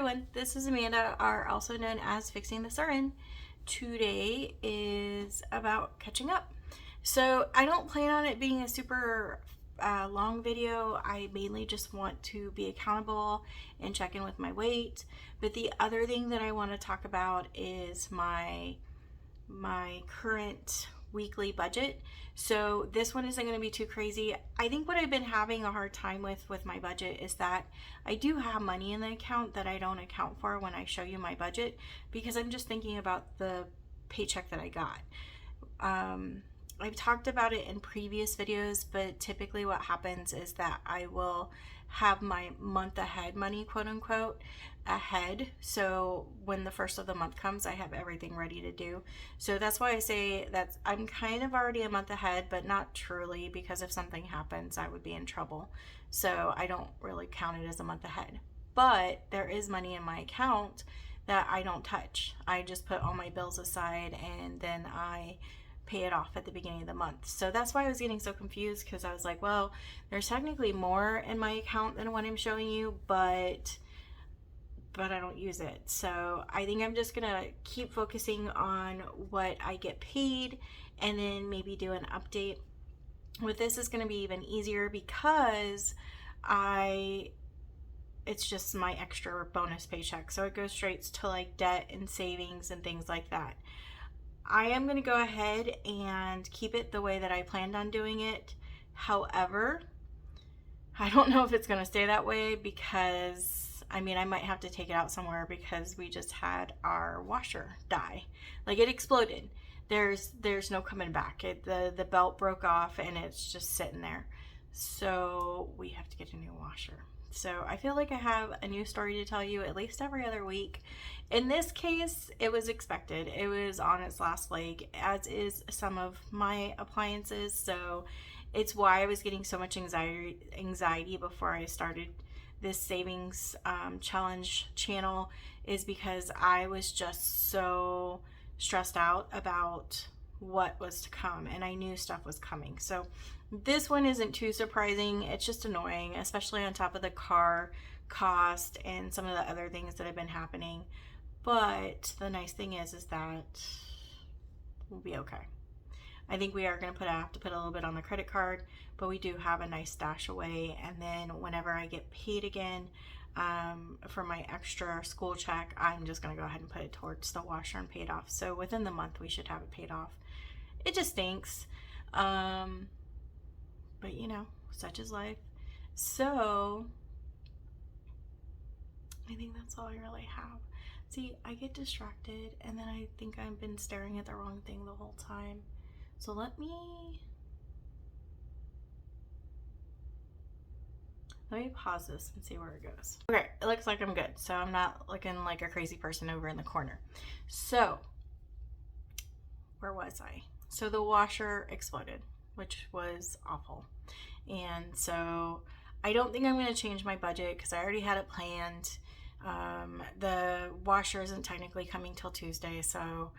everyone, this is Amanda, also known as Fixing the Surin. Today is about catching up. So I don't plan on it being a super long video. I mainly just want to be accountable and check in with my weight. But the other thing that I want to talk about is my current weekly budget. So this one isn't going to be too crazy. I think what I've been having a hard time with my budget is that I do have money in the account that I don't account for when I show you my budget, because I'm just thinking about the paycheck that I got. I've talked about it in previous videos, but typically what happens is that I will have my month ahead money, quote unquote, ahead. So when the first of the month comes, I have everything ready to do. So that's why I say that I'm kind of already a month ahead, but not truly, because if something happens, I would be in trouble. So I don't really count it as a month ahead. But there is money in my account that I don't touch. I just put all my bills aside and then I pay it off at the beginning of the month. So that's why I was getting so confused, because I was like, well, there's technically more in my account than what I'm showing you, but I don't use it. So I think I'm just gonna keep focusing on what I get paid and then maybe do an update. With this is gonna be even easier because it's just my extra bonus paycheck. So it goes straight to like debt and savings and things like that. I am going to go ahead and keep it the way that I planned on doing it. However, I don't know if it's going to stay that way, because I might have to take it out somewhere, because we just had our washer die. Like, it exploded. There's no coming back. The belt broke off and it's just sitting there. So we have to get a new washer. So I feel like I have a new story to tell you at least every other week. In this case, it was expected. It was on its last leg, as is some of my appliances. So it's why I was getting so much anxiety before I started this savings challenge channel, is because I was just so stressed out about what was to come, and I knew stuff was coming. So this one isn't too surprising. It's just annoying, especially on top of the car cost and some of the other things that have been happening. But the nice thing is that we'll be okay. I think we are going to have to put a little bit on the credit card, but we do have a nice stash away. And then whenever I get paid again for my extra school check, I'm just going to go ahead and put it towards the washer and pay it off. So within the month, we should have it paid off. It just stinks. But you know, such is life. So I think that's all I really have. See, I get distracted and then I think I've been staring at the wrong thing the whole time. So let me pause this and see where it goes. Okay, it looks like I'm good. So I'm not looking like a crazy person over in the corner. So where was I? So the washer exploded, which was awful. And so I don't think I'm going to change my budget, because I already had it planned. The washer isn't technically coming till Tuesday, so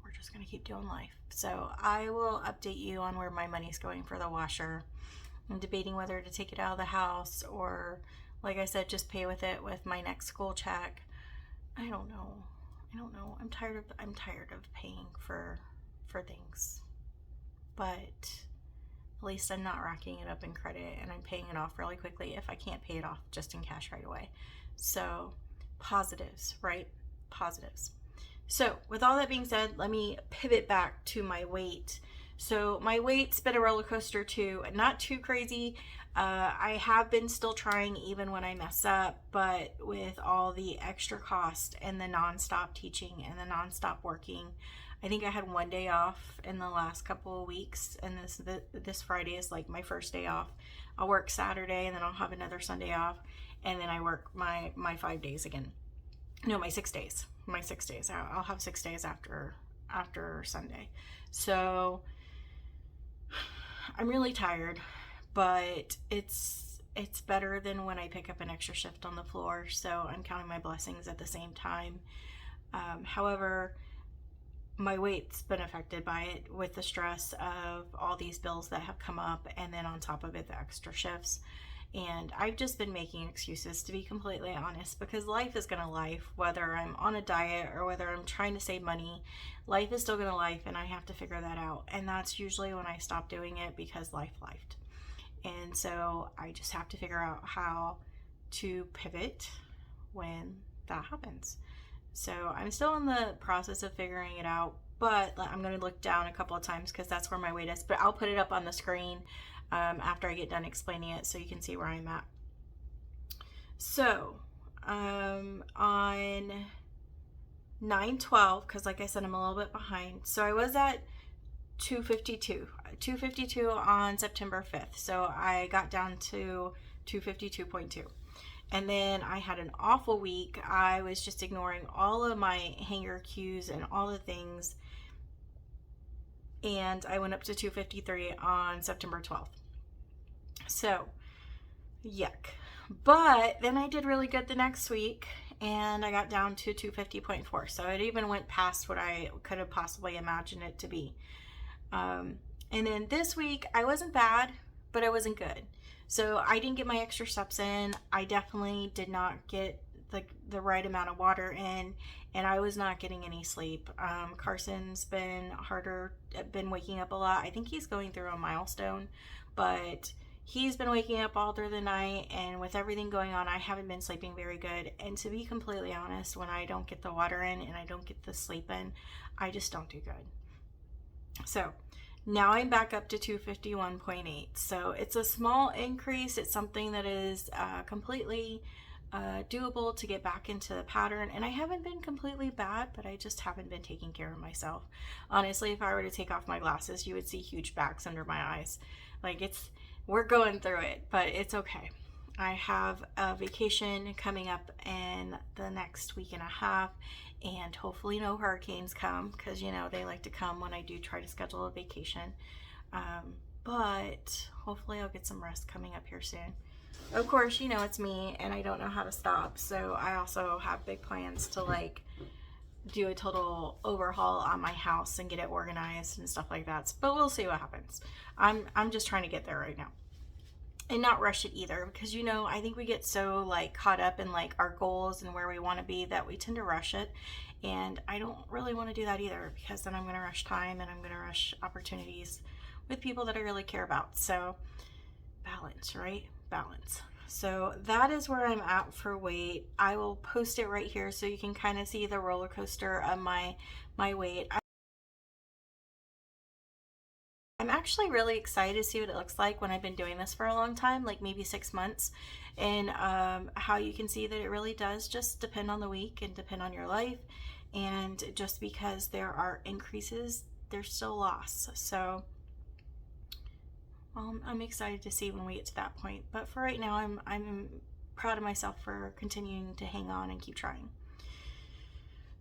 we're just going to keep doing life. So I will update you on where my money's going for the washer. I'm debating whether to take it out of the house or, like I said, just pay with it with my next school check. I don't know. I'm tired of paying for things. But at least I'm not racking it up in credit, and I'm paying it off really quickly if I can't pay it off just in cash right away. So positives, right? Positives. So with all that being said, let me pivot back to my weight. So my weight's been a roller coaster too, not too crazy. I have been still trying even when I mess up, but with all the extra cost and the nonstop teaching and the nonstop working, I think I had one day off in the last couple of weeks, and this Friday is like my first day off. I'll work Saturday and then I'll have another Sunday off, and then I work my 5 days again. No, my 6 days. I'll have 6 days after Sunday. So I'm really tired, but it's better than when I pick up an extra shift on the floor. So I'm counting my blessings at the same time. However, my weight's been affected by it with the stress of all these bills that have come up, and then on top of it, the extra shifts. And I've just been making excuses, to be completely honest, because life is going to life, whether I'm on a diet or whether I'm trying to save money. Life is still going to life, and I have to figure that out. And that's usually when I stop doing it, because life lifed. And so I just have to figure out how to pivot when that happens. So I'm still in the process of figuring it out, but I'm going to look down a couple of times because that's where my weight is. But I'll put it up on the screen after I get done explaining it so you can see where I'm at. So on 9/12, because like I said, I'm a little bit behind. So I was at 252 on September 5th. So I got down to 252.2. And then I had an awful week. I was just ignoring all of my hanger cues and all the things. And I went up to 253 on September 12th. So, yuck. But then I did really good the next week, and I got down to 250.4. So it even went past what I could have possibly imagined it to be. And then this week, I wasn't bad, but I wasn't good. So I didn't get my extra steps in. I definitely did not get the right amount of water in, and I was not getting any sleep. Carson's been waking up a lot. I think he's going through a milestone, but he's been waking up all through the night, and with everything going on, I haven't been sleeping very good. And to be completely honest, when I don't get the water in and I don't get the sleep in, I just don't do good. So now I'm back up to 251.8. So it's a small increase. It's something that is completely doable to get back into the pattern. And I haven't been completely bad, but I just haven't been taking care of myself. Honestly, if I were to take off my glasses, you would see huge bags under my eyes. We're going through it, but it's okay. I have a vacation coming up in the next week and a half, and hopefully no hurricanes come, because they like to come when I do try to schedule a vacation. But hopefully I'll get some rest coming up here soon. Of course, it's me, and I don't know how to stop, so I also have big plans to do a total overhaul on my house and get it organized and stuff like that. But we'll see what happens. I'm just trying to get there right now. And not rush it either, because I think we get so caught up in our goals and where we want to be that we tend to rush it, and I don't really want to do that either, because then I'm going to rush time and I'm going to rush opportunities with people that I really care about. So balance, right? Balance. So that is where I'm at for weight. I will post it right here so you can kind of see the roller coaster of my weight. I'm actually really excited to see what it looks like when I've been doing this for a long time, like maybe 6 months, and how you can see that it really does just depend on the week and depend on your life. And just because there are increases, there's still loss. So I'm excited to see when we get to that point. But for right now, I'm proud of myself for continuing to hang on and keep trying.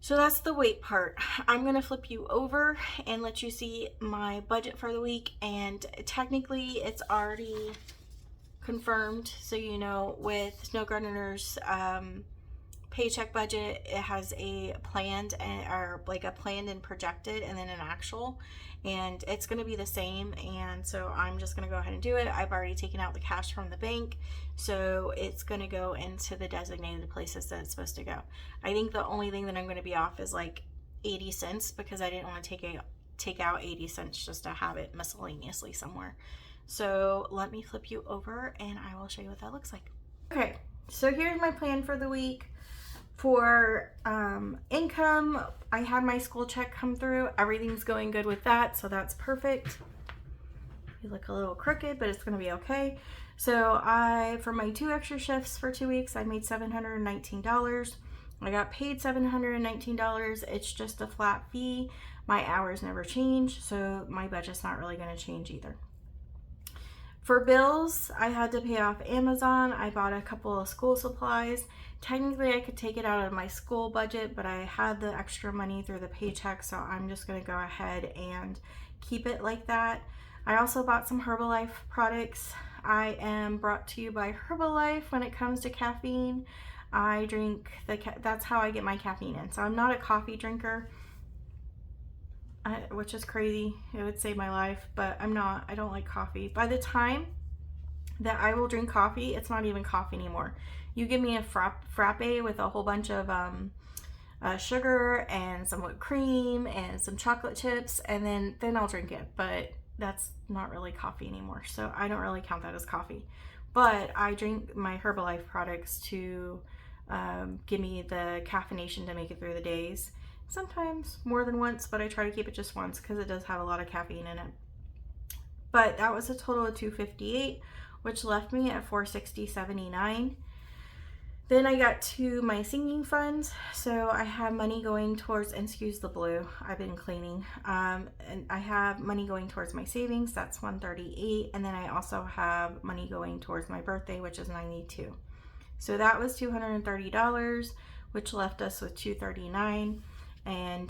So that's the weight part. I'm going to flip you over and let you see my budget for the week. And technically it's already confirmed. So, with Snow Gardener's paycheck budget, it has a planned and projected, and then an actual. And it's going to be the same. And so I'm just going to go ahead and do it. I've already taken out the cash from the bank. So it's going to go into the designated places that it's supposed to go. I think the only thing that I'm going to be off is 80 cents, because I didn't want to take out 80 cents just to have it miscellaneously somewhere. So let me flip you over and I will show you what that looks like. Okay, so here's my plan for the week. For income, I had my school check come through. Everything's going good with that, so that's perfect. You look a little crooked, but it's going to be okay. So for my 2 extra shifts for 2 weeks, I made $719. I got paid $719. It's just a flat fee. My hours never change, so my budget's not really going to change either. For bills, I had to pay off Amazon. I bought a couple of school supplies. Technically, I could take it out of my school budget, but I had the extra money through the paycheck, so I'm just going to go ahead and keep it like that. I also bought some Herbalife products. I am brought to you by Herbalife when it comes to caffeine. I drink that's how I get my caffeine in. So I'm not a coffee drinker, which is crazy. It would save my life, but I'm not. I don't like coffee. By the time that I will drink coffee. It's not even coffee anymore. You give me a frappe with a whole bunch of sugar and some whipped cream and some chocolate chips, and then I'll drink it. But that's not really coffee anymore, so I don't really count that as coffee. But I drink my Herbalife products to give me the caffeination to make it through the days. Sometimes more than once, but I try to keep it just once because it does have a lot of caffeine in it. But that was a total of $258, which left me at $460.79. Then I got to my sinking funds. So I have money going towards, and excuse the blue, I've been cleaning. And I have money going towards my savings, that's $138. And then I also have money going towards my birthday, which is $92. So that was $230, which left us with $239. And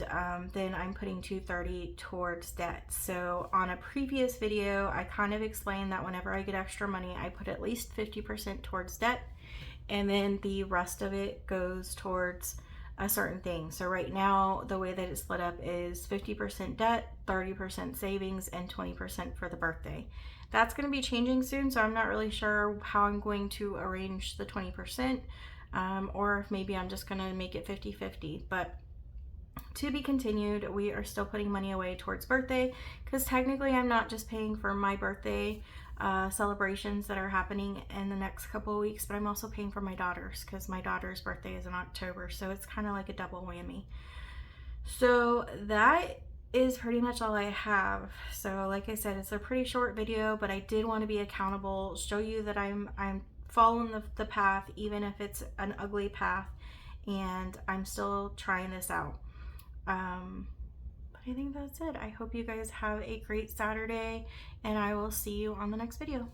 then I'm putting $230 towards debt. So on a previous video, I kind of explained that whenever I get extra money, I put at least 50% towards debt, and then the rest of it goes towards a certain thing. So right now, the way that it's split up is 50% debt, 30% savings, and 20% for the birthday. That's going to be changing soon, so I'm not really sure how I'm going to arrange the 20%, or if maybe I'm just going to make it 50-50. But to be continued, we are still putting money away towards birthday, because technically I'm not just paying for my birthday celebrations that are happening in the next couple of weeks, but I'm also paying for my daughter's, because my daughter's birthday is in October, so it's kind of like a double whammy. So that is pretty much all I have. So like I said, it's a pretty short video, but I did want to be accountable, show you that I'm following the path, even if it's an ugly path, and I'm still trying this out. But I think that's it. I hope you guys have a great Saturday, and I will see you on the next video.